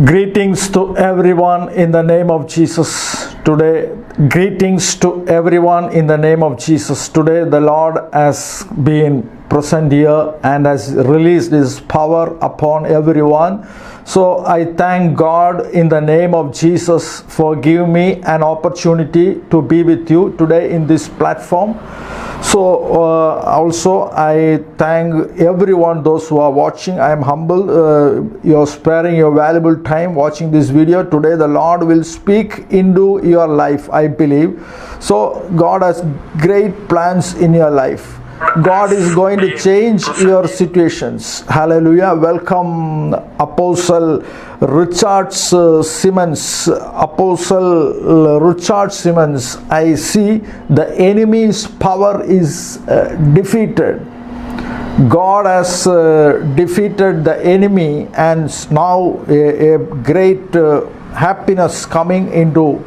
Greetings to everyone in the name of Jesus. Today, greetings to everyone in the name of Jesus. Today, the Lord has been present here and has released His power upon everyone. So, I thank God in the name of Jesus for giving me an opportunity to be with you today in this platform. So also I thank everyone, those who are watching. I am humble. You're sparing your valuable time watching this video. Today the Lord will speak into your life, I believe. So God has great plans in your life. God is going to change your situations. Hallelujah. Welcome Apostle Richard Simmons. Apostle Richard Simmons. I see the enemy's power is defeated. God has defeated the enemy, and now a great happiness coming into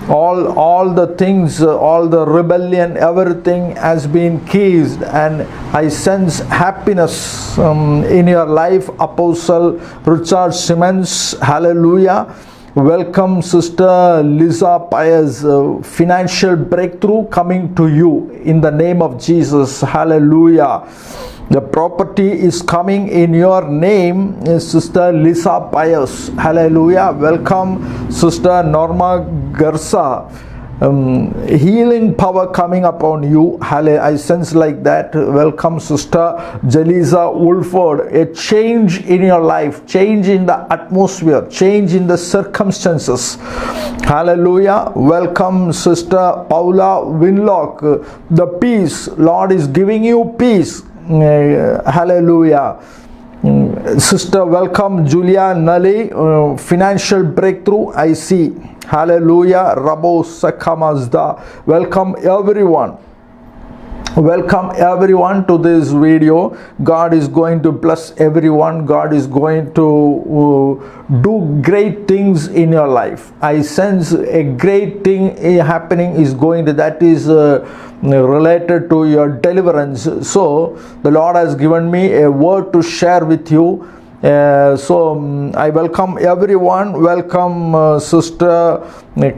all the things, all the rebellion, everything has been keysed, and I sense happiness in your life, Apostle Richard Simmons. Hallelujah. Welcome, Sister Lisa Pius. Financial breakthrough coming to you in the name of Jesus. Hallelujah. The property is coming in your name, Sister Lisa Pius. Hallelujah. Welcome, Sister Norma Garza. Healing power coming upon you. I sense like that. Welcome, Sister Jaliza Wolford. A change in your life, change in the atmosphere, change in the circumstances. Hallelujah. Welcome, Sister Paula Winlock. The peace, Lord is giving you peace. Hallelujah. Sister, welcome Julia Nali. Financial breakthrough I see. Hallelujah. Rabo Sakamazda. Welcome everyone. Welcome everyone to this video. God is going to bless everyone. God is going to do great things in your life. I sense a great thing happening is going to, that is related to your deliverance. So the Lord has given me a word to share with you. I welcome everyone. Welcome Sister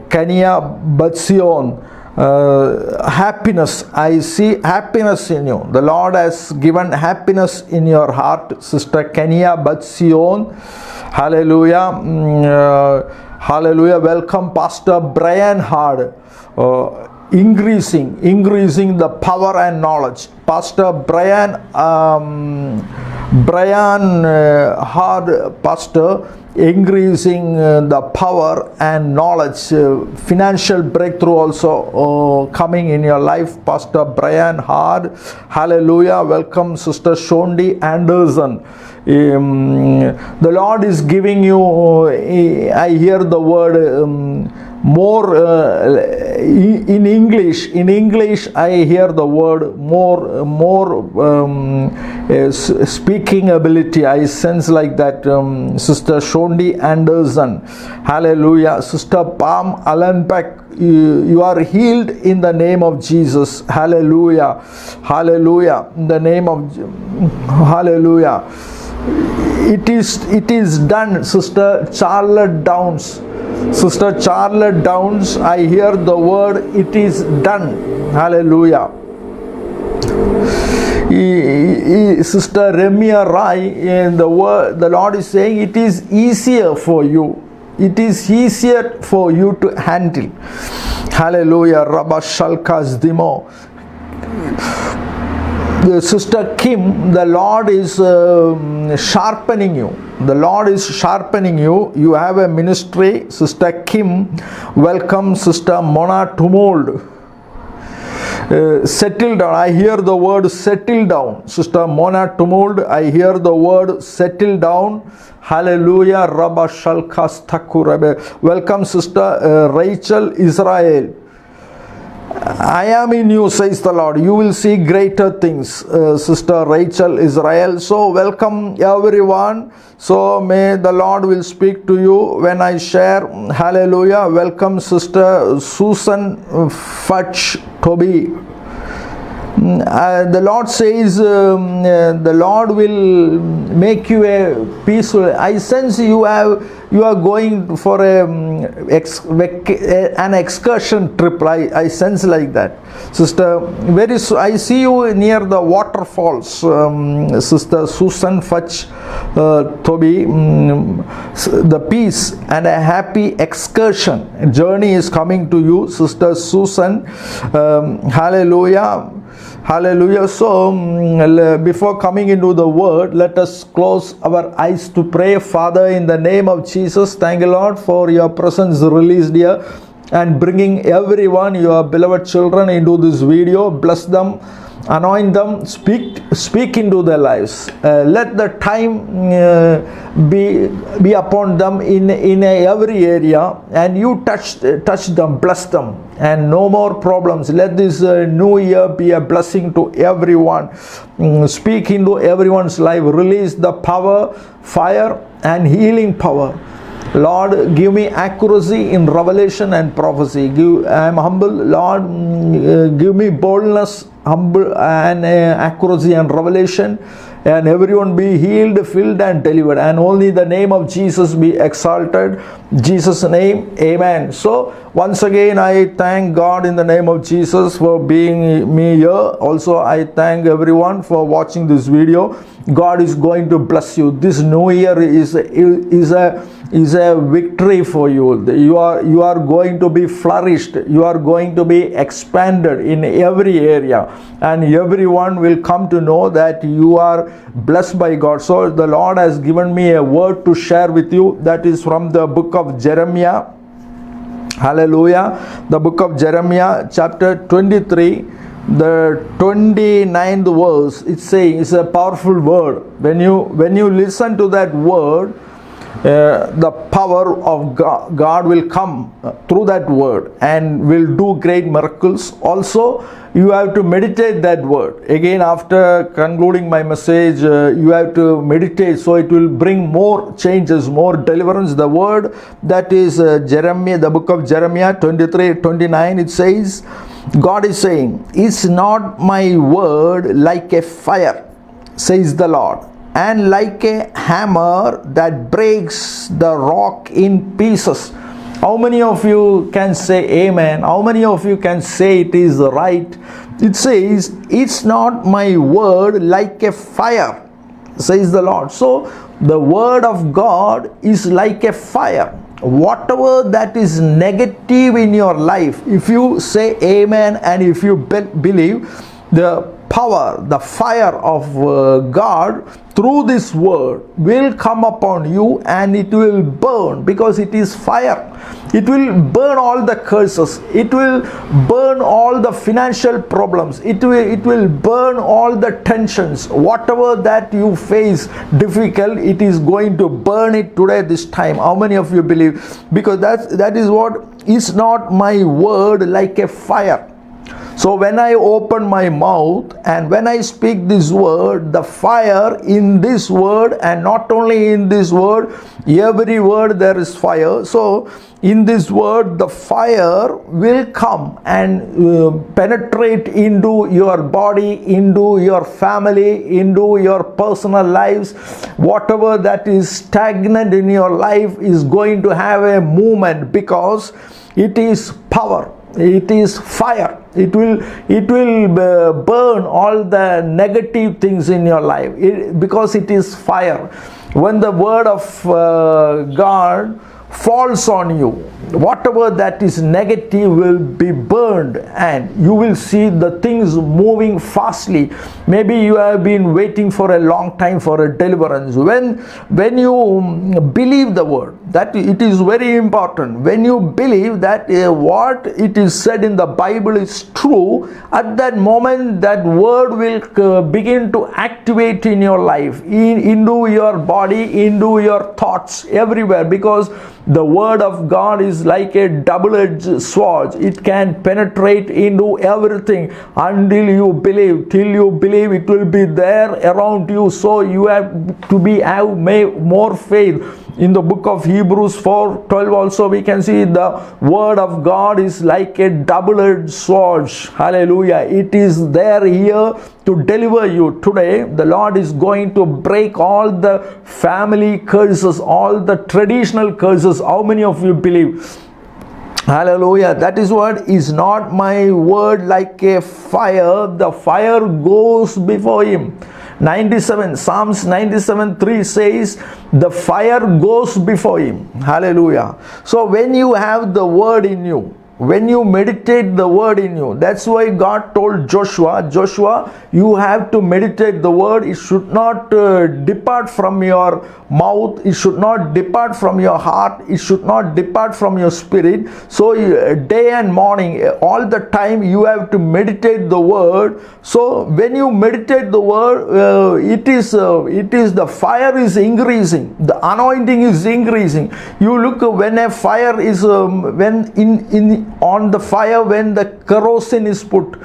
Kenya Batsion. Happiness, I see happiness in you. The Lord has given happiness in your heart, Sister Kenya Batsion. Hallelujah. Hallelujah. Welcome Pastor Brian Hard. Increasing the power and knowledge. Pastor Brian Hard, Pastor, increasing the power and knowledge. Financial breakthrough also coming in your life, Pastor Brian Hard. Hallelujah. Welcome Sister Shondi Anderson. The Lord is giving you, I hear the word more in English I hear the word more speaking ability. I sense like that. Sister Shondi Anderson. Hallelujah. Sister Palm Allenbeck, you are healed in the name of Jesus. Hallelujah. Hallelujah. In the name of Hallelujah. It is done. Sister Charlotte Downs. Sister Charlotte Downs, I hear the word, it is done. Hallelujah. Sister Remia Rai, the word, the Lord is saying it is easier for you. It is easier for you to handle. Hallelujah. Rabba Shalkas Dimo. Sister Kim, the Lord is sharpening you. The Lord is sharpening you. You have a ministry. Sister Kim, welcome. Sister Mona Tumold. Settle down. I hear the word settle down. Sister Mona Tumold, I hear the word settle down. Hallelujah. Rabba Shalkas Thakurabe. Welcome Sister Rachel Israel. I am in you, says the Lord. You will see greater things, Sister Rachel Israel. So welcome everyone. So may the Lord will speak to you when I share. Hallelujah. Welcome Sister Susan Fudge Toby. The Lord says the Lord will make you a peaceful. I sense you are going for an excursion trip. I sense like that, sister. I see you near the waterfalls, sister Susan Fudge Toby. The peace and a happy excursion journey is coming to you, sister Susan. Hallelujah. Hallelujah. So before coming into the word, let us close our eyes to pray. Father, in the name of Jesus, thank you, Lord, for your presence released here and bringing everyone, your beloved children, into this video. Bless them, anoint them, speak into their lives. Let the time be upon them in every area, and you touch them, bless them, and no more problems. Let this new year be a blessing to everyone. Speak into everyone's life. Release the power, fire, and healing power. Lord, give me accuracy in revelation and prophecy. I am humble. Lord, give me boldness, humble, and accuracy and revelation, and everyone be healed, filled, and delivered, and only the name of Jesus be exalted. Jesus' name, amen. So once again, I thank God in the name of Jesus for being me here. Also, I thank everyone for watching this video. God is going to bless you. This new year is a victory for you. You are going to be flourished. You are going to be expanded in every area, and everyone will come to know that you are blessed by God. So the Lord has given me a word to share with you, that is from the book of Jeremiah. Hallelujah. The book of Jeremiah, chapter 23, the 29th verse. It's a powerful word. When you listen to that word, the power of God will come through that word and will do great miracles. Also, you have to meditate that word. Again, after concluding my message, you have to meditate, so it will bring more changes, more deliverance. The word that is Jeremiah, the book of Jeremiah 23:29, it says, God is saying, "Is not my word like a fire, says the Lord, and like a hammer that breaks the rock in pieces?" How many of you can say amen? How many of you can say it is right? It says, "It's not my word like a fire," says the Lord. So the word of God is like a fire. Whatever that is negative in your life, if you say amen and if you believe, the power, the fire of God through this word will come upon you, and it will burn, because it is fire. It will burn all the curses. It will burn all the financial problems. It will burn all the tensions. Whatever that you face difficult, it is going to burn it today, this time. How many of you believe? Because that is what is not my word like a fire. So when I open my mouth and when I speak this word, the fire in this word, and not only in this word, every word there is fire. So in this word, the fire will come and penetrate into your body, into your family, into your personal lives. Whatever that is stagnant in your life is going to have a movement, because it is power. It is fire. It will burn all the negative things in your life, because it is fire. When the word of God falls on you, whatever that is negative will be burned, and you will see the things moving fastly. Maybe you have been waiting for a long time for a deliverance. When you believe the word, that it is very important. When you believe that what it is said in the Bible is true, at that moment that word will begin to activate in your life, into your body, into your thoughts, everywhere, because the word of God is like a double-edged sword. It can penetrate into everything until you believe. Till you believe, it will be there around you. So you have to have more faith. In the book of Hebrews 4:12 also we can see the word of God is like a double-edged sword. Hallelujah. It is there here to deliver you. Today the Lord is going to break all the family curses, all the traditional curses. How many of you believe? Hallelujah. That is what is not my word like a fire. The fire goes before him. 97 Psalms 97:3 says the fire goes before him. Hallelujah. So when you have the word in you, when you meditate the word in you, that's why God told Joshua, you have to meditate the word. It should not depart from your mouth, it should not depart from your heart, it should not depart from your spirit. So day and morning, all the time you have to meditate the word. So when you meditate the word, it is the fire is increasing, the anointing is increasing. You look, when a fire is when in on the fire, when the kerosene is put,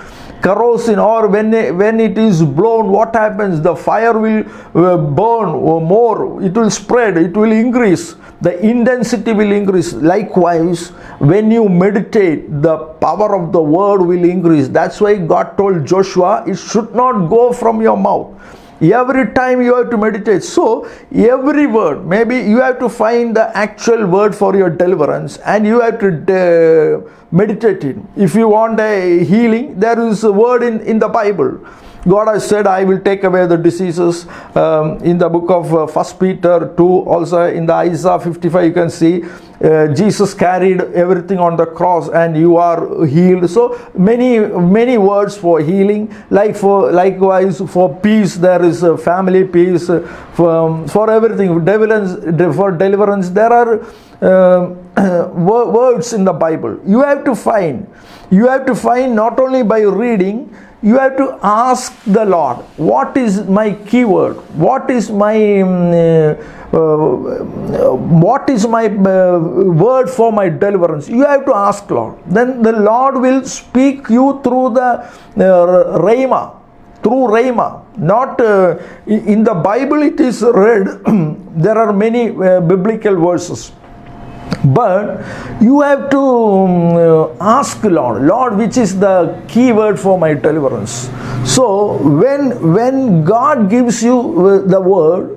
or when it is blown, what happens? The fire will burn more, it will spread, it will increase, the intensity will increase. Likewise, when you meditate, the power of the word will increase. That's why God told Joshua, it should not go from your mouth. Every time you have to meditate. So every word, maybe you have to find the actual word for your deliverance and you have to meditate it. If you want a healing, there is a word in the Bible. God has said, I will take away the diseases. In the book of 1 Peter 2, also in the Isaiah 55, you can see Jesus carried everything on the cross and you are healed. So many words for healing. Likewise for peace, there is a family peace. For everything, for deliverance, there are words in the Bible. You have to find not only by reading. You have to ask the Lord, what is my keyword? What is my word for my deliverance? You have to ask Lord. Then the Lord will speak you through the Rhema. Through Rhema. Not in the Bible it is read. There are many biblical verses. But you have to ask Lord, which is the key word for my deliverance. So when God gives you the word,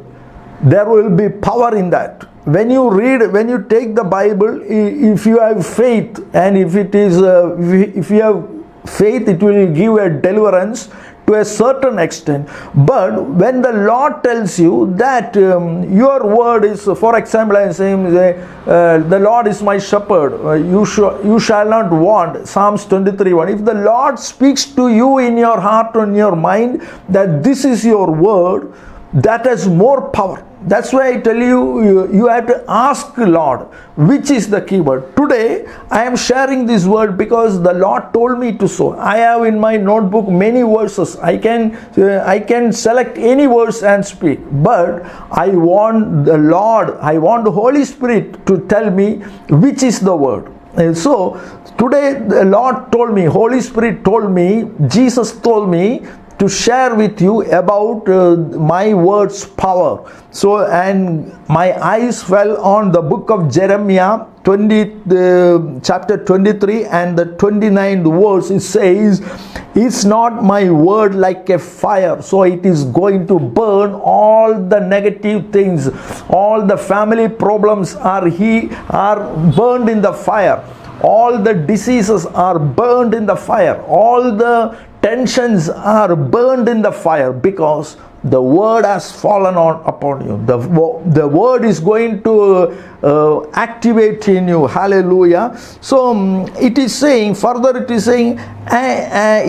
there will be power in that. When you take the Bible, if you have faith, and if you have faith, it will give a deliverance to a certain extent. But when the Lord tells you that your word is, for example, I am saying the Lord is my shepherd, you shall not want, Psalms 23:1. If the Lord speaks to you in your heart or in your mind that this is your word, that has more power. That's why I tell you have to ask Lord, which is the key word. Today I am sharing this word because the Lord told me to so. I have in my notebook many verses. I can select any verse and speak, but I want the Holy Spirit to tell me which is the word. And so today the Lord told me, Holy Spirit told me, Jesus told me to share with you about my words' power. So, and my eyes fell on the book of Jeremiah chapter 23 and the 29th verse. It says, "Is not my word like a fire?" So it is going to burn all the negative things, all the family problems are burned in the fire. All the diseases are burned in the fire. All the tensions are burned in the fire, because the word has fallen upon you. The word is going to activate in you. Hallelujah. So it is saying,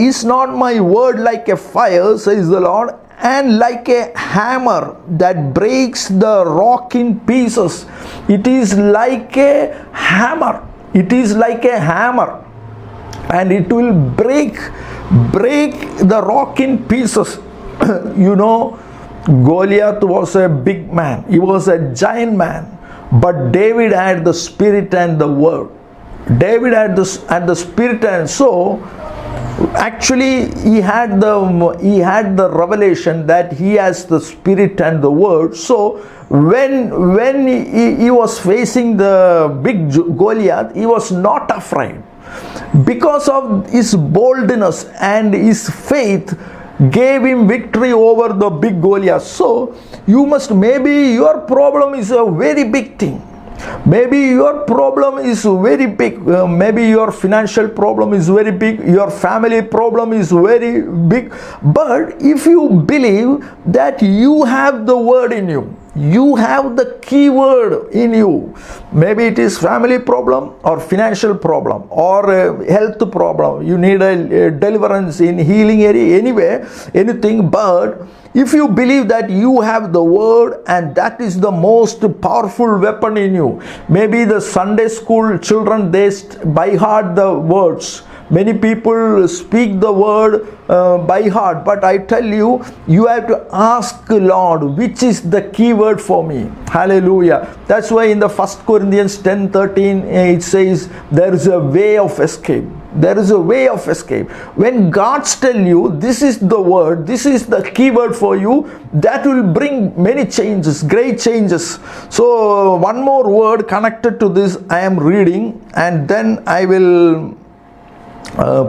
is not my word like a fire, says the Lord, and like a hammer that breaks the rock in pieces. It is like a hammer. It is like a hammer, and it will break the rock in pieces. You know, Goliath was a big man. He was a giant man. But David had the spirit and the word. David had the spirit, and so actually he had the revelation that he has the spirit and the word. So when he was facing the big Goliath, he was not afraid. Because of his boldness and his faith gave him victory over the big Goliath. So you must, maybe your problem is a very big thing. Maybe your problem is very big. Maybe your financial problem is very big. Your family problem is very big. But if you believe that you have the word in you, you have the key word in you. Maybe it is family problem or financial problem or health problem. You need a deliverance in healing area, anyway, anything. But if you believe that you have the word, and that is the most powerful weapon in you. Maybe the Sunday school children, they by heart the words. Many people speak the word by heart, but I tell you, you have to ask Lord, which is the key word for me. Hallelujah. That's why in the 1 Corinthians 10:13 it says there is a way of escape. There is a way of escape. When God tell you this is the word, this is the key word for you, that will bring many changes, great changes. So one more word connected to this I am reading, and then I will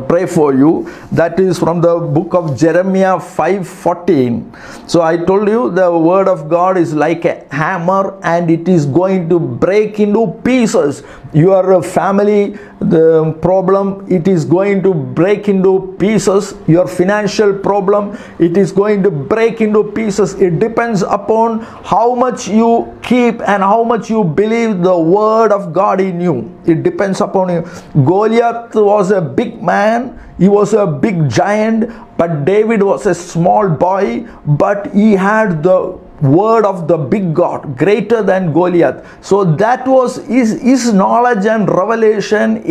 pray for you. That is from the book of Jeremiah 5:14. So I told you the word of God is like a hammer, and it is going to break into pieces your family, the problem, it is going to break into pieces. Your financial problem, it is going to break into pieces. It depends upon how much you keep and how much you believe the word of God in you. It depends upon you. Goliath was a big man, he was a big giant, but David was a small boy, but he had the word of the big God, greater than Goliath. So that was his knowledge and revelation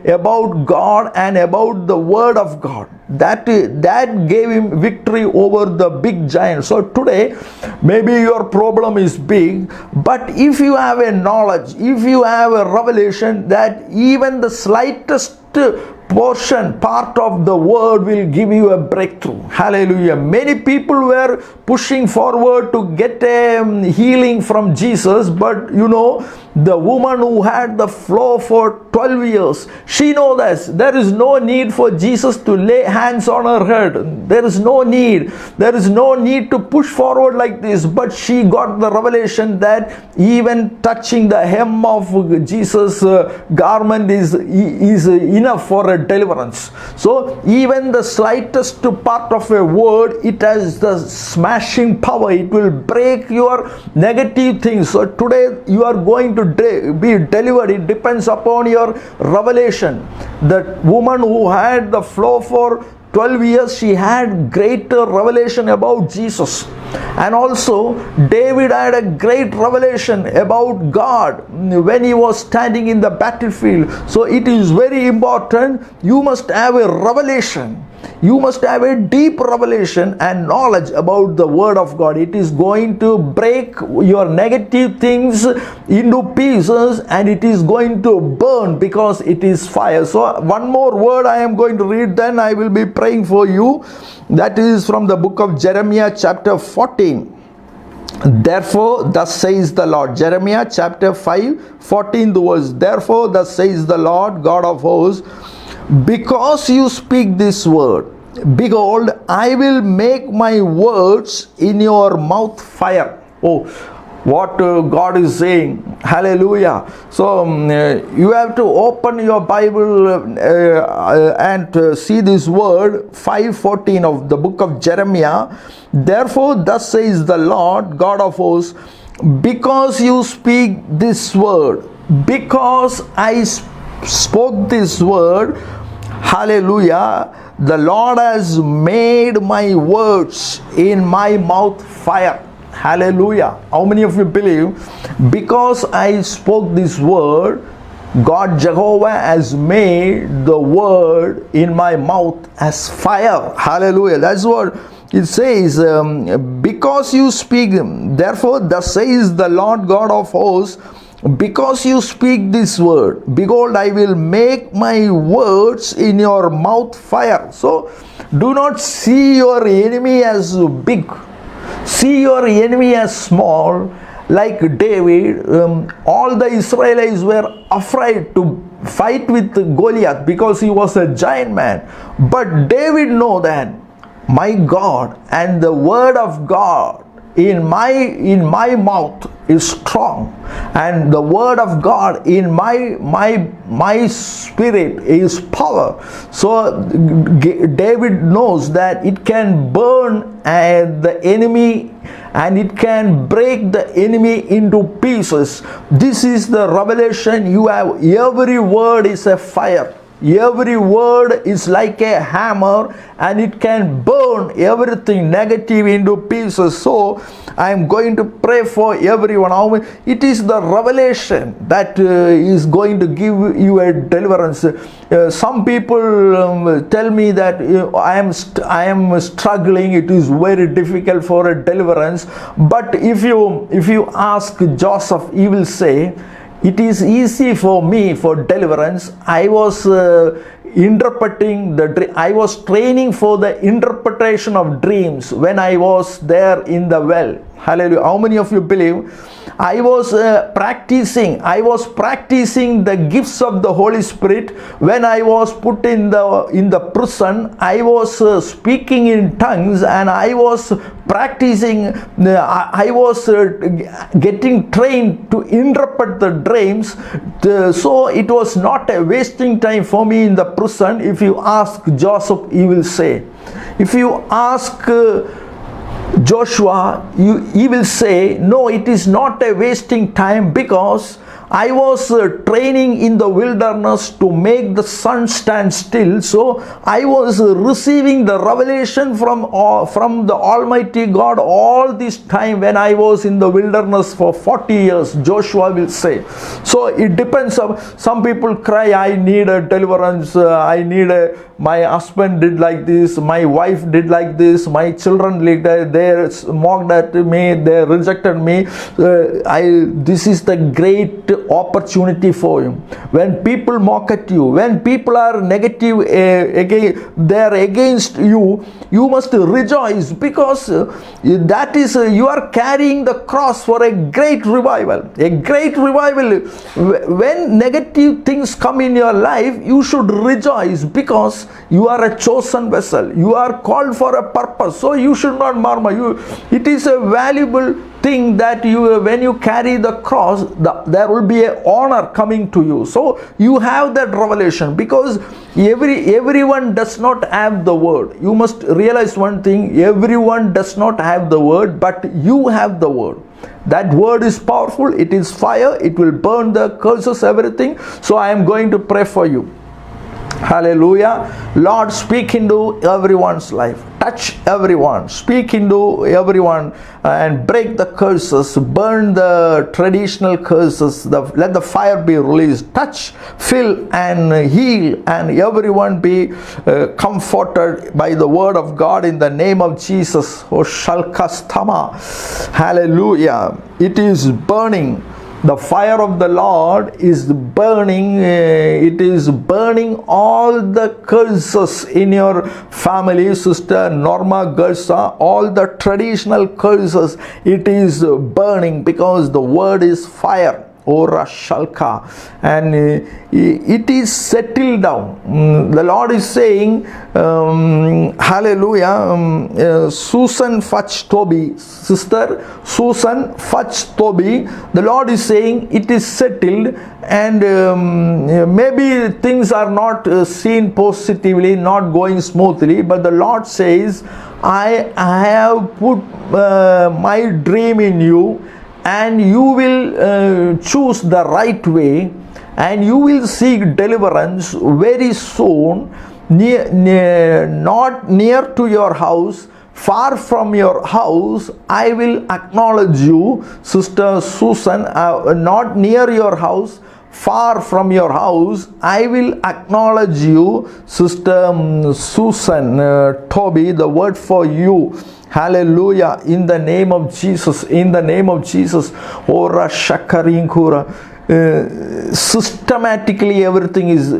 about God and about the word of God. That gave him victory over the big giant. So today, maybe your problem is big, but if you have a knowledge, if you have a revelation that even the slightest part of the word will give you a breakthrough. Hallelujah. Many people were pushing forward to get a healing from Jesus, but you know, the woman who had the flow for 12 years, she knows that there is no need for Jesus to lay hands on her head. There is no need. There is no need to push forward like this, but she got the revelation that even touching the hem of Jesus' garment is enough for a deliverance. So even the slightest part of a word, it has the smashing power. It will break your negative things. So today you are going to be delivered. It depends upon your revelation. That woman who had the flow for 12 years, she had greater revelation about Jesus. And also David had a great revelation about God when he was standing in the battlefield. So it is very important, you must have a revelation. You must have a deep revelation and knowledge about the word of God. It is going to break your negative things into pieces, and it is going to burn because it is fire. So one more word I am going to read, then I will be praying for you. That is from the book of Jeremiah chapter 14. Therefore thus says the Lord. Jeremiah chapter 5, 14th verse. Therefore thus says the Lord God of hosts, because you speak this word, behold, I will make my words in your mouth fire. Oh, what God is saying. Hallelujah. So you have to open your Bible and see this word 5:14 of the book of Jeremiah. Therefore thus says the Lord God of hosts, because you speak this word, because I spoke this word, hallelujah, the Lord has made my words in my mouth fire. Hallelujah. How many of you believe, because I spoke this word, God Jehovah has made the word in my mouth as fire? Hallelujah. That's what it says. Because you speak, therefore thus says the Lord God of hosts, because you speak this word, behold, I will make my words in your mouth fire. So do not see your enemy as big, see your enemy as small, like David, all the Israelites were afraid to fight with Goliath because he was a giant man. But David know that my God and the word of God in my mouth is strong, and the word of God in my spirit is power. So David knows that it can burn the enemy, and it can break the enemy into pieces. This is the revelation you have. Every word is a fire. Every word is like a hammer, and it can burn everything negative into pieces. So I am going to pray for everyone. It is the revelation that is going to give you a deliverance. Some people tell me that I am struggling. It is very difficult for a deliverance. But if you ask Joseph, he will say, it is easy for me for deliverance. I was interpreting the dream. I was training for the interpretation of dreams when I was there in the well. Hallelujah. How many of you believe? I was practicing the gifts of the Holy Spirit when I was put in the prison. I was speaking in tongues, and I was practicing. I was getting trained to interpret the dreams. So it was not a wasting time for me in the prison. If you ask Joseph, he will say. If you ask Joshua, he will say, no, it is not a wasting time, because I was training in the wilderness to make the sun stand still. So I was receiving the revelation from the Almighty God all this time when I was in the wilderness for 40 years, Joshua will say. So it depends. Some people cry, I need a deliverance, my husband did like this, my wife did like this, my children did that, they mocked at me, they rejected me. This is the great opportunity for you. When people mock at you, when people are negative, they are against you, you must rejoice, because that is you are carrying the cross for a great revival. A great revival. When negative things come in your life, you should rejoice, because you are a chosen vessel. You are called for a purpose. So you should not murmur. It is a valuable thing that when you carry the cross, there will be an honor coming to you. So you have that revelation, because everyone does not have the word. You must realize one thing: everyone does not have the word, but you have the word. That word is powerful. It is fire. It will burn the curses, everything. So I am going to pray for you. Hallelujah. Lord, speak into everyone's life. Touch everyone. Speak into everyone and break the curses. Burn the traditional curses. Let the fire be released. Touch, fill, and heal, and everyone be comforted by the word of God in the name of Jesus. O Shalkastama. Hallelujah. It is burning. The fire of the Lord is burning. It is burning all the curses in your family, Sister Norma Garza. All the traditional curses, it is burning, because the word is fire. Ora Shalka, and it is settled down. The Lord is saying, hallelujah, Susan Fudge Toby, Sister Susan Fudge Toby, the Lord is saying it is settled, and maybe things are not seen positively, not going smoothly, but the Lord says, I have put my dream in you, and you will choose the right way, and you will seek deliverance very soon, not near to your house, far from your house. I will acknowledge you, Sister Susan, not near your house, far from your house. I will acknowledge you, Sister Susan Toby. The word for you. Hallelujah. In the name of Jesus. In the name of Jesus. Ora Shakarinkura. systematically everything is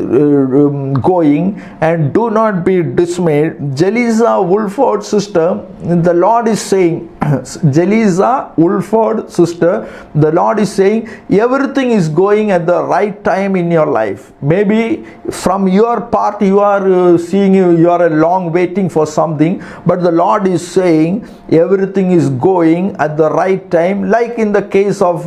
going, and do not be dismayed. Jelisa Woolford sister, the Lord is saying, Jelisa Woolford sister, the Lord is saying everything is going at the right time in your life. Maybe from your part you are seeing you are a long waiting for something, but the Lord is saying everything is going at the right time. Like in the case of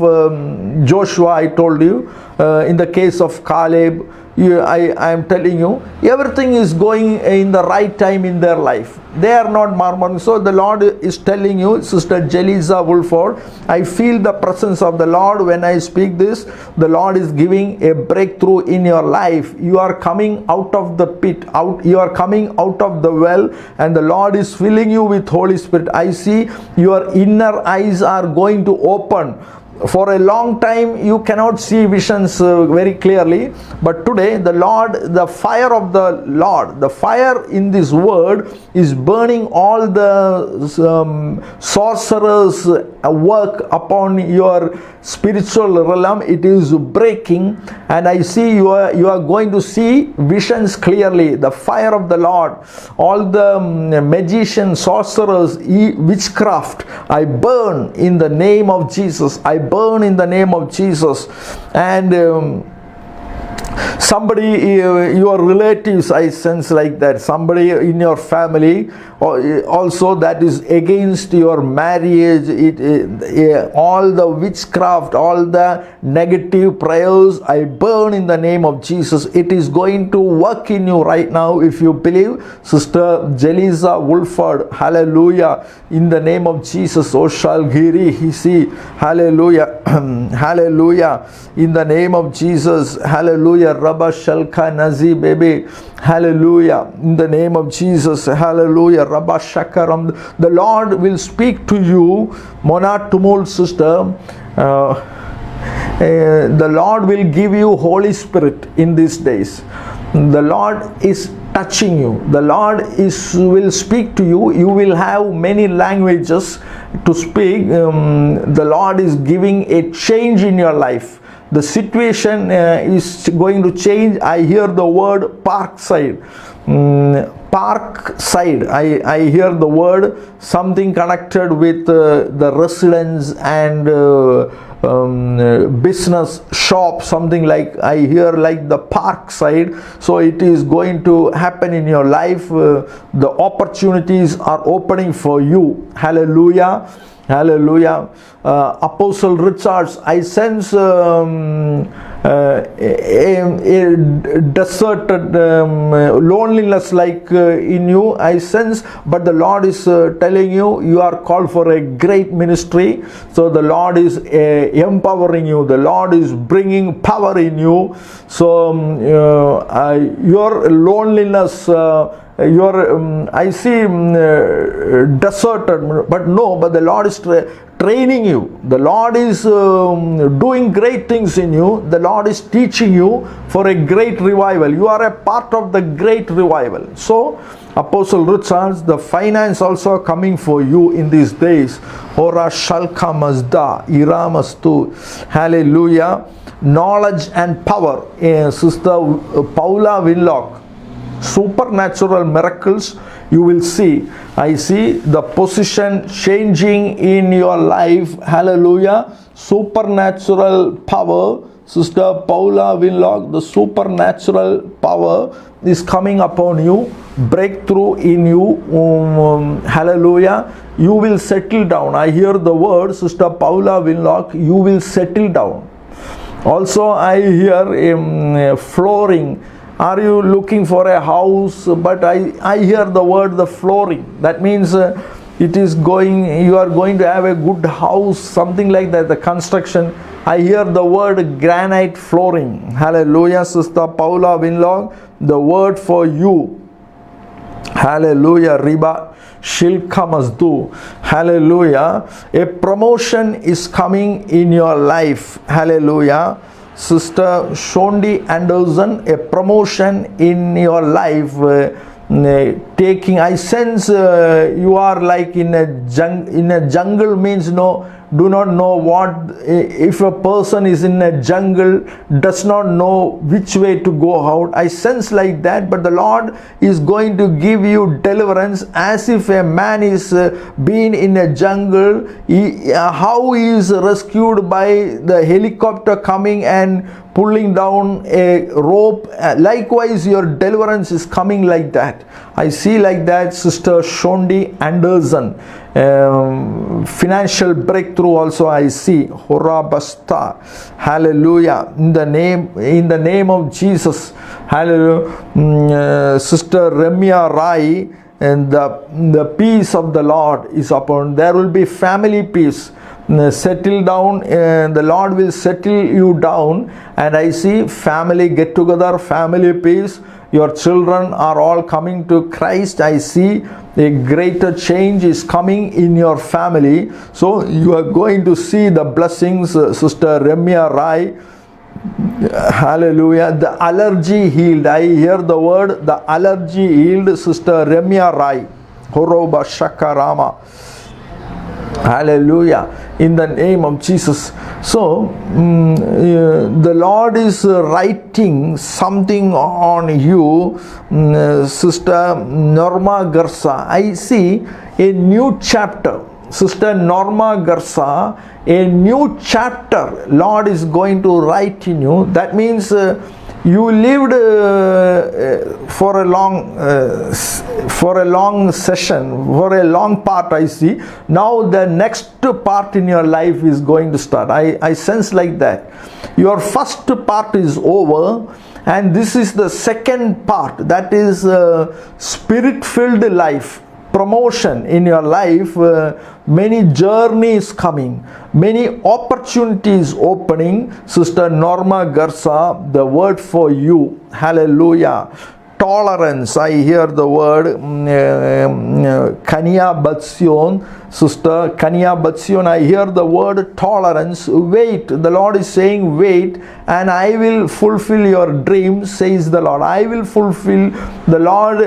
Joshua, I told you, in the case of Caleb, I am telling you, everything is going in the right time in their life. They are not murmuring. So the Lord is telling you, Sister Jelisa Woolford, I feel the presence of the Lord when I speak this. The Lord is giving a breakthrough in your life. You are coming out of the pit, you are coming out of the well, and the Lord is filling you with Holy Spirit. I see your inner eyes are going to open. For a long time you cannot see visions very clearly, but today the Lord, the fire of the Lord, the fire in this word is burning all the sorcerers' work upon your spiritual realm. It is breaking, and I see you are going to see visions clearly. The fire of the Lord, all the magicians, sorcerers, witchcraft, I burn in the name of Jesus. I burn in the name of Jesus. And somebody, your relatives, I sense like that, somebody in your family also that is against your marriage, all the witchcraft, all the negative prayers, I burn in the name of Jesus. It is going to work in you right now if you believe. Sister Jelisa Woolford, hallelujah, in the name of Jesus. Oshalgiri Hisi, hallelujah, hallelujah, in the name of Jesus, hallelujah. Rabba Shalka Nazi baby, hallelujah, in the name of Jesus, hallelujah. Rabba Shakaram, the Lord will speak to you, Mona Tumul sister. The Lord will give you Holy Spirit in these days. The Lord is touching you. The Lord will speak to you. You will have many languages to speak. The Lord is giving a change in your life. The situation is going to change. I hear the word park side. Park side. I hear the word something connected with the residence and business shop, something like, I hear like the park side. So it is going to happen in your life. The opportunities are opening for you. Hallelujah, hallelujah. Apostle Richards, I sense a deserted loneliness like in you, I sense, but the Lord is telling you, you are called for a great ministry. So the Lord is empowering you. The Lord is bringing power in you. So your loneliness, I see deserted, but no, but the Lord is training you. The Lord is doing great things in you. The Lord is teaching you for a great revival. You are a part of the great revival. So Apostle Richards, the finance also coming for you in these days. Ora Shalka Mazda Iramastu, hallelujah. Knowledge and power. Sister Paula Winlock, supernatural miracles you will see. I see the position changing in your life. Hallelujah. Supernatural power. Sister Paula Winlock, the supernatural power is coming upon you. Breakthrough in you. Hallelujah. You will settle down. I hear the word, Sister Paula Winlock, you will settle down. Also I hear flooring. Are you looking for a house? But I hear the word, the flooring. That means it is going, you are going to have a good house, something like that, the construction. I hear the word granite flooring. Hallelujah, Sister Paula Winlock, the word for you. Hallelujah, Riba Shilkamazdu. Hallelujah. A promotion is coming in your life. Hallelujah. Sister Shondi Anderson, a promotion in your life taking. I sense you are like in a jungle, means no do not know what, if a person is in a jungle, does not know which way to go out. I sense like that, but the Lord is going to give you deliverance, as if a man is being in a jungle, how he is rescued by the helicopter coming and pulling down a rope. Likewise, your deliverance is coming like that. I see like that. Sister Shondi Anderson, financial breakthrough also I see. Horabasta, hallelujah, in the name of Jesus, hallelujah. Sister Ramya Rai, and the peace of the Lord is upon. There will be family peace. Settle down, the Lord will settle you down, and I see family get together, family peace. Your children are all coming to Christ. I see a greater change is coming in your family. So you are going to see the blessings, Sister Ramya Rai. Hallelujah. The allergy healed. I hear the word, the allergy healed, Sister Ramya Rai. Horoba Shakarama. Hallelujah, in the name of Jesus. So the Lord is writing something on you, Sister Norma Garza. I see a new chapter. Sister Norma Garza, a new chapter Lord is going to write in you. That means you lived for a long session, for a long part. I see now the next part in your life is going to start. I sense like that. Your first part is over, and this is the second part, that is spirit filled life, promotion in your life. Many journeys coming, many opportunities opening. Sister Norma Garza, the word for you, hallelujah. Tolerance, I hear the word. Kania Batsion, Sister Kania Batsion, I hear the word tolerance. Wait, the Lord is saying wait, and I will fulfill your dreams, says the Lord. I will fulfill. The Lord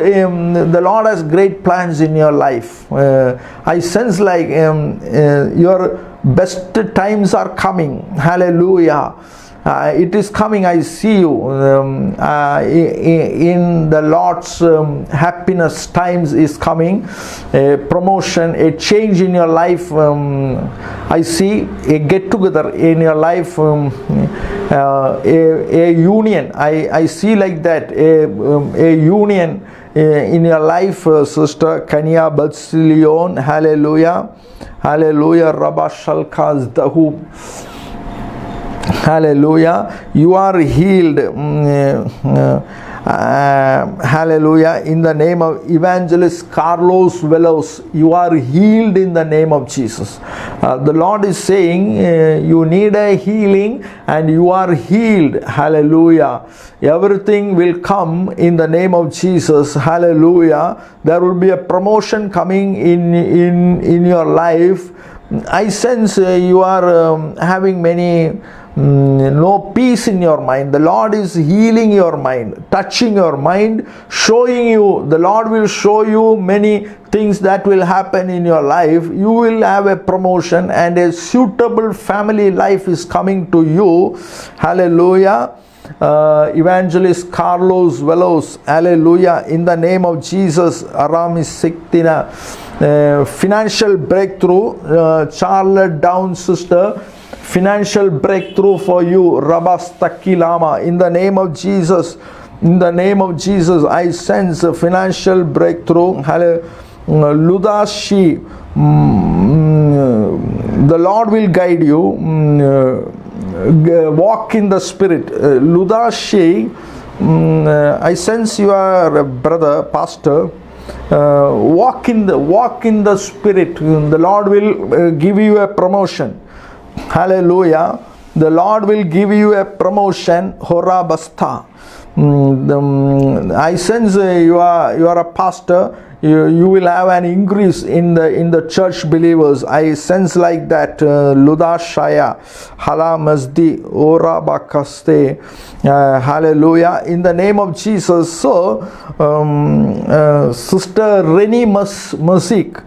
has great plans in your life. I sense like your best times are coming. Hallelujah. It is coming. I see you in the Lord's happiness times is coming. A promotion, a change in your life. I see a get together in your life, a union. I see like that, a union in your life, Sister Kania Batsilion. Hallelujah, hallelujah. Rabashalkaz Dahu. Hallelujah. You are healed. Hallelujah. In the name of Evangelist Carlos Velos, you are healed in the name of Jesus. The Lord is saying you need a healing, and you are healed. Hallelujah. Everything will come in the name of Jesus. Hallelujah. There will be a promotion coming in your life. I sense you are having no peace in your mind. The Lord is healing your mind, touching your mind, showing you. The Lord will show you many things that will happen in your life. You will have a promotion, and a suitable family life is coming to you. Hallelujah. Evangelist Carlos Velos, hallelujah, in the name of Jesus. Aramis Siktina, financial breakthrough, Charlotte Down sister, financial breakthrough for you. Rabastakilama, in the name of Jesus. In the name of Jesus, I sense a financial breakthrough. Ludashi, the Lord will guide you. Walk in the Spirit. Ludashi, I sense you are a brother, pastor. Walk in the Spirit. The Lord will give you a promotion. Hallelujah. The Lord will give you a promotion. Horabasta. I sense you are a pastor. you will have an increase in the church believers. I sense like that. Ludashaya Halamazdi Ora Bakaste. Hallelujah, in the name of Jesus. So Sister Rennie Masik,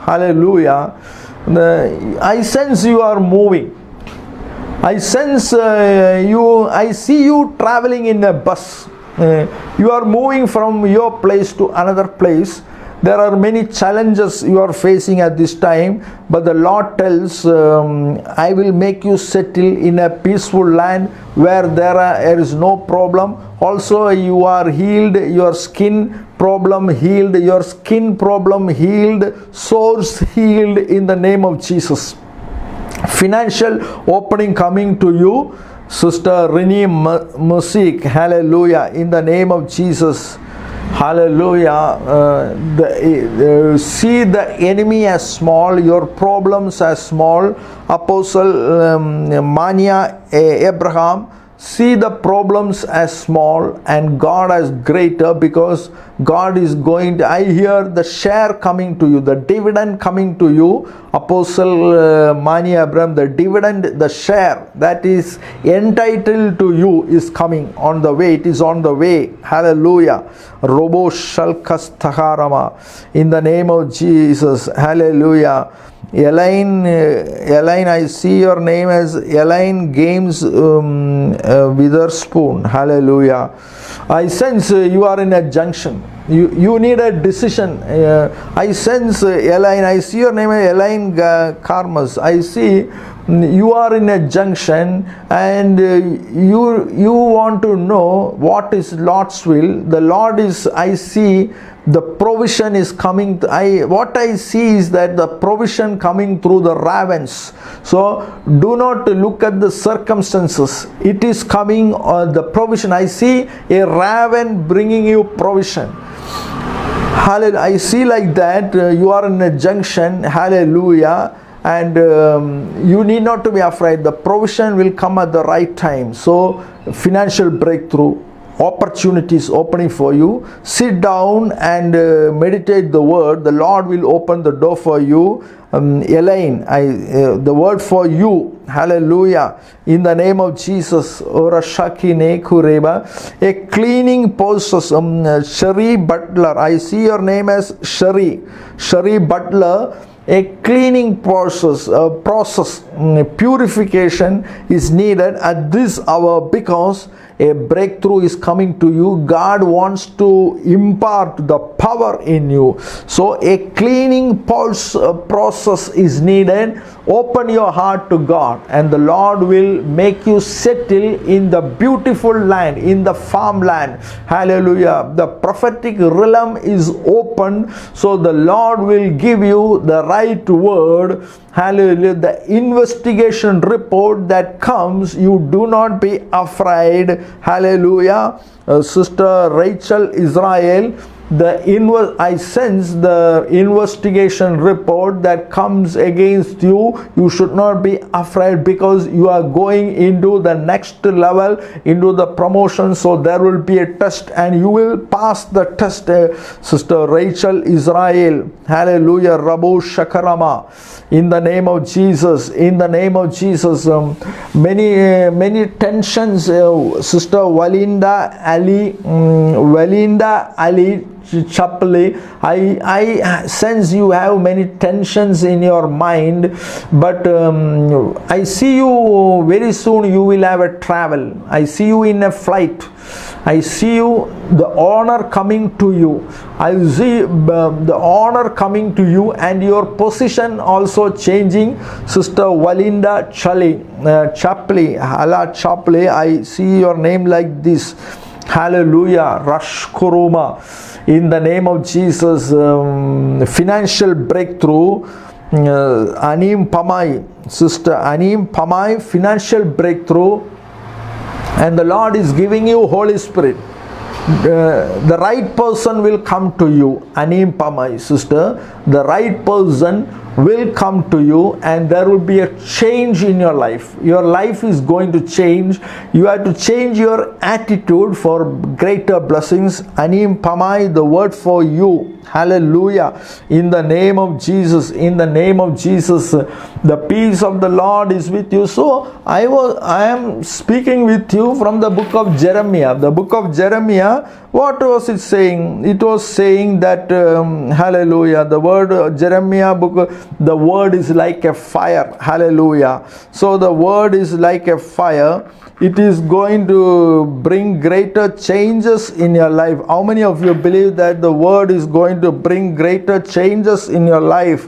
hallelujah, I sense you are moving. I sense I see you traveling in a bus. You are moving from your place to another place. There are many challenges you are facing at this time, but the Lord tells, I will make you settle in a peaceful land where there is no problem. Also, you are healed, your skin problem healed, sores healed in the name of Jesus. Financial opening coming to you, Sister Rennie Musik, hallelujah, in the name of Jesus. Hallelujah. See the enemy as small, your problems as small. Apostle Mania Abraham, see the problems as small and God as greater, because God is going to, I hear the share coming to you, the dividend coming to you. Apostle Mania Abraham, the dividend, the share that is entitled to you is coming on the way. It is on the way. Hallelujah. Robo Shalkas Taharama, in the name of Jesus. Hallelujah. Elaine, I see your name as Elaine Games Witherspoon. Hallelujah. I sense you are in a junction. You need a decision. I sense Elaine, I see your name as Elaine Karmas. I see you are in a junction and you want to know what is Lord's will. The Lord is, I see the provision is coming. What I see is that the provision coming through the ravens. So do not look at the circumstances. It is coming, the provision. I see a raven bringing you provision. Hallelujah. I see like that. You are in a junction. Hallelujah. And you need not to be afraid. The provision will come at the right time. So financial breakthrough, opportunities opening for you. Sit down and meditate the word. The Lord will open the door for you. Elaine, the word for you. Hallelujah. In the name of Jesus. A cleaning process. Sherry Butler. I see your name as Sherry Butler. A cleaning process, purification is needed at this hour, because a breakthrough is coming to you. God wants to impart the power in you. So a cleaning process is needed. Open your heart to God and the Lord will make you settle in the beautiful land, in the farmland. Hallelujah. The prophetic realm is open, so the Lord will give you the right word. Hallelujah. The investigation report that comes, you do not be afraid. Hallelujah. Sister Rachel Israel, I sense the investigation report that comes against you. You should not be afraid, because you are going into the next level, into the promotion. So there will be a test and you will pass the test. Sister Rachel Israel, hallelujah. Rabu Shakarama, in the name of Jesus. In the name of Jesus. Many tensions. Sister Valinda Ali Chapley, I sense you have many tensions in your mind, but I see you very soon. You will have a travel. I see you in a flight. I see you, the honor coming to you. I see the honor coming to you and your position also changing. Sister Valinda Chapley, Hala Chapley, I see your name like this. Hallelujah. Rash Kuruma. In the name of Jesus, financial breakthrough. Anim Pamai, Sister Anim Pamai, financial breakthrough. And the Lord is giving you Holy Spirit. The right person will come to you. Anim Pamai, sister. The right person will come to you, and there will be a change in your life. Your life is going to change. You have to change your attitude for greater blessings. Anim Pamai, the word for you. Hallelujah. In the name of Jesus, in the name of Jesus, the peace of the Lord is with you. So I am speaking with you from the book of Jeremiah. The book of Jeremiah, what was it saying? It was saying that hallelujah, the word Jeremiah book, the word is like a fire. Hallelujah. So the word is like a fire. It is going to bring greater changes in your life. How many of you believe that the word is going to bring greater changes in your life?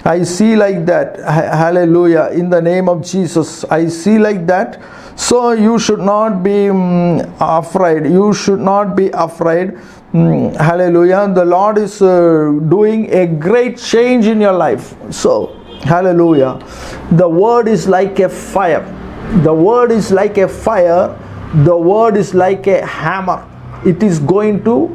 I see like that. Hallelujah. In the name of Jesus, I see like that. So you should not be afraid. You should not be afraid. Hallelujah. The Lord is doing a great change in your life. So, hallelujah. The word is like a fire. The word is like a fire. The word is like a hammer. It is going to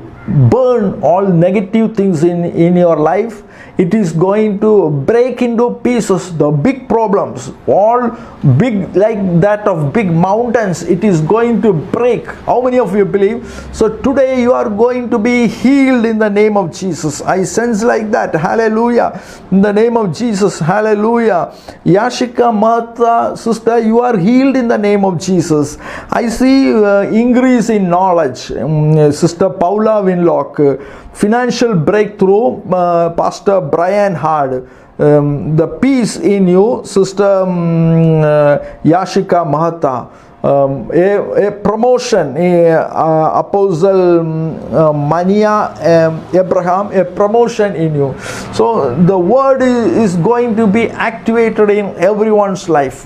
burn all negative things in your life. It is going to break into pieces the big problems, all big, like that of big mountains. It is going to break. How many of you believe? So today you are going to be healed in the name of Jesus. I sense like that. Hallelujah. In the name of Jesus. Hallelujah. Yashika Martha, sister, you are healed in the name of Jesus. I see increase in knowledge. Sister Paula Winlock, financial breakthrough, Pastor Brian Hard, the peace in you, Sister Yashika Mahata, a promotion, Apostle Mania Abraham, a promotion in you. So the word is going to be activated in everyone's life.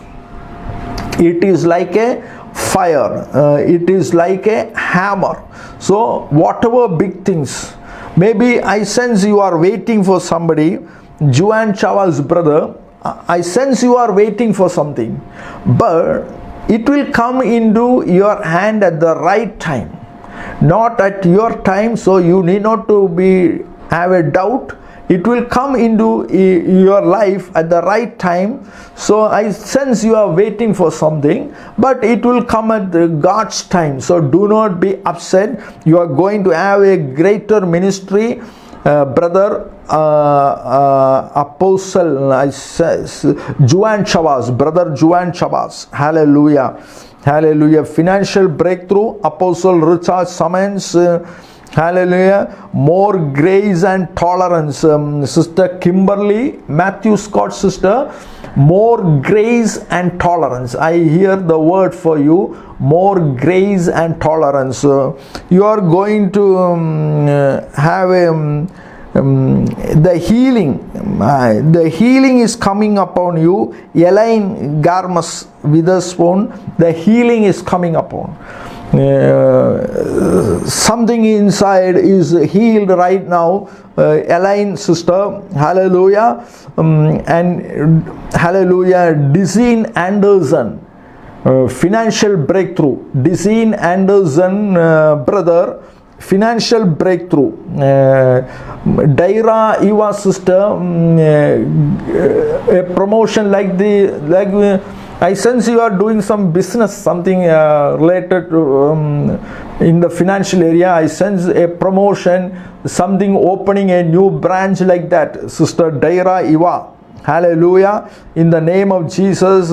It is like a fire, it is like a hammer. So whatever big things, maybe I sense you are waiting for somebody, Juan Chaval's brother, I sense you are waiting for something, but it will come into your hand at the right time, not at your time. So you need not to have a doubt. It will come into your life at the right time. So I sense you are waiting for something, but it will come at God's time. So do not be upset. You are going to have a greater ministry. Brother Apostle Juan Chavas, Brother Juan Chavas. Hallelujah. Hallelujah. Financial breakthrough, Apostle Richard Summons. Hallelujah. More grace and tolerance. Sister Kimberly, Matthew Scott sister, more grace and tolerance. I hear the word for you. More grace and tolerance. You are going to have the healing. The healing is coming upon you. Elaine Garmas Witherspoon, the healing is coming upon. Something inside is healed right now. Elaine sister, hallelujah. And hallelujah, Dizine Anderson, financial breakthrough. Dizine Anderson, brother, financial breakthrough. Daira Eva sister, a promotion like I sense you are doing some business, something related to in the financial area. I sense a promotion, something opening a new branch like that. Sister Daira Eva, hallelujah. In the name of Jesus,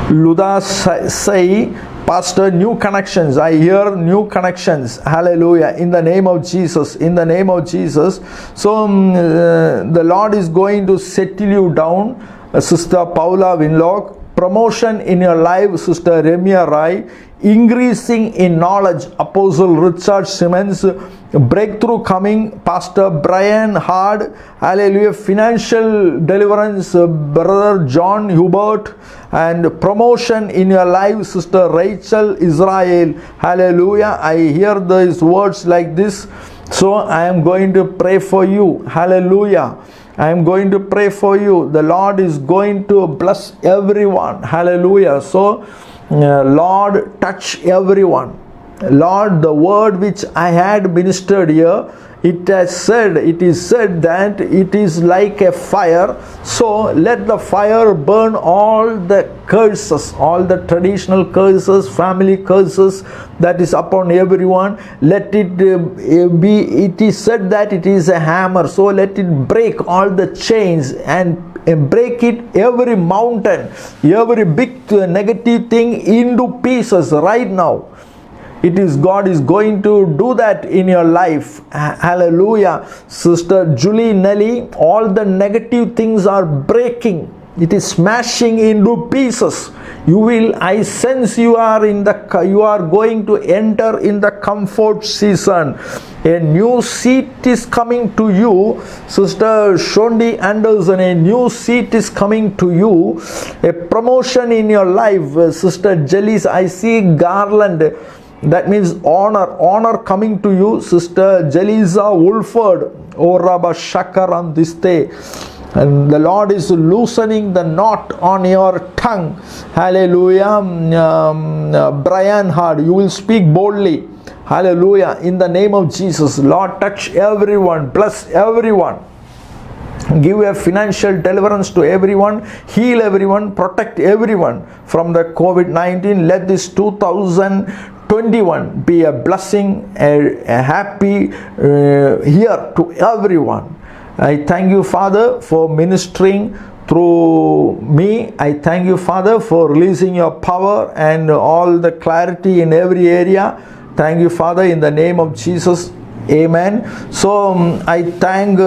Luda say, Pastor, new connections. I hear new connections. Hallelujah. In the name of Jesus. In the name of Jesus. So the Lord is going to settle you down. Sister Paula Winlock, promotion in your life, Sister Remia Rai, increasing in knowledge, Apostle Richard Simmons, breakthrough coming, Pastor Brian Hard, hallelujah, financial deliverance, Brother John Hubert, and promotion in your life, Sister Rachel Israel, hallelujah. I hear these words like this, so I am going to pray for you, hallelujah. I am going to pray for you. The Lord is going to bless everyone. Hallelujah. So, Lord, touch everyone. Lord, the word which I had ministered here, it is said that it is like a fire. So let the fire burn all the curses, all the traditional curses, family curses that is upon everyone. Let it be, it is said that it is a hammer, so let it break all the chains and break it, every mountain, every big negative thing into pieces right now. It is God is going to do that in your life. Hallelujah. Sister Julie Nelly, all the negative things are breaking. It is smashing into pieces. I sense you are going to enter in the comfort season. A new seat is coming to you. Sister Shondi Anderson, a new seat is coming to you. A promotion in your life. Sister Jellies, I see Garland. That means honor coming to you. Sister Jelisa Wolford, Oraba Shakaran this day. And the Lord is loosening the knot on your tongue. Hallelujah. Brian Hard, you will speak boldly. Hallelujah. In the name of Jesus, Lord, touch everyone, bless everyone. Give a financial deliverance to everyone, heal everyone, protect everyone from the COVID-19. Let this 2021 be a blessing, a happy year to everyone. I thank you, Father, for ministering through me. I thank you, Father, for releasing your power and all the clarity in every area. Thank you, Father, in the name of Jesus. Amen. So I thank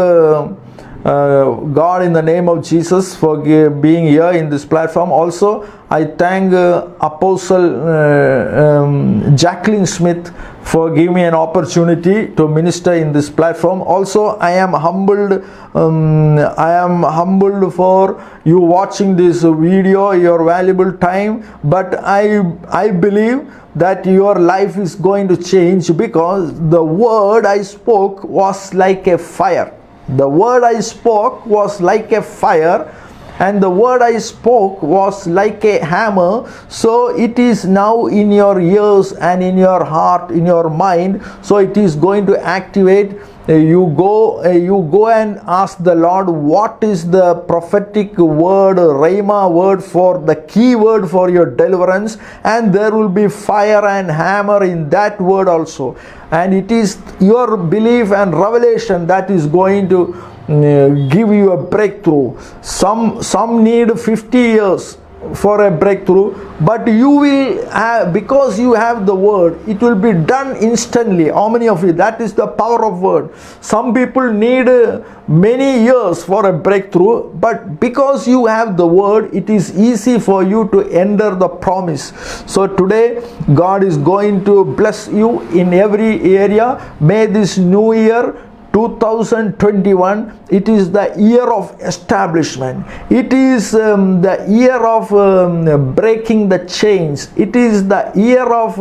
God in the name of Jesus for being here in this platform. Also, I thank Apostle Jacqueline Smith for giving me an opportunity to minister in this platform. Also, I am humbled for you watching this video, your valuable time, but I believe that your life is going to change, because the word I spoke was like a fire. The word I spoke was like a fire, and the word I spoke was like a hammer. So it is now in your ears and in your heart, in your mind. So it is going to activate. You go and ask the Lord, what is the prophetic word, Rhema word, for the key word for your deliverance, and there will be fire and hammer in that word also. And it is your belief and revelation that is going to give you a breakthrough. Some need 50 years for a breakthrough, but you will because you have the word, it will be done instantly. How many of you? That is the power of word. Some people need many years for a breakthrough, but because you have the word, it is easy for you to enter the promise. So today God is going to bless you in every area. May this new year 2021, it is the year of establishment. It is the year of breaking the chains. It is the year of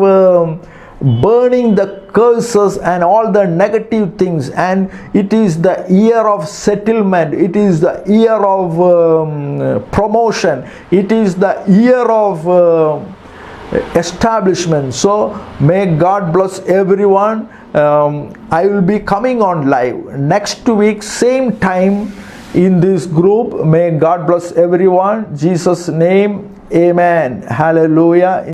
burning the curses and all the negative things, and it is the year of settlement. It is the year of promotion. It is the year of establishment. So may God bless everyone. I will be coming on live next week, same time in this group. May God bless everyone. Jesus' name, amen. Hallelujah.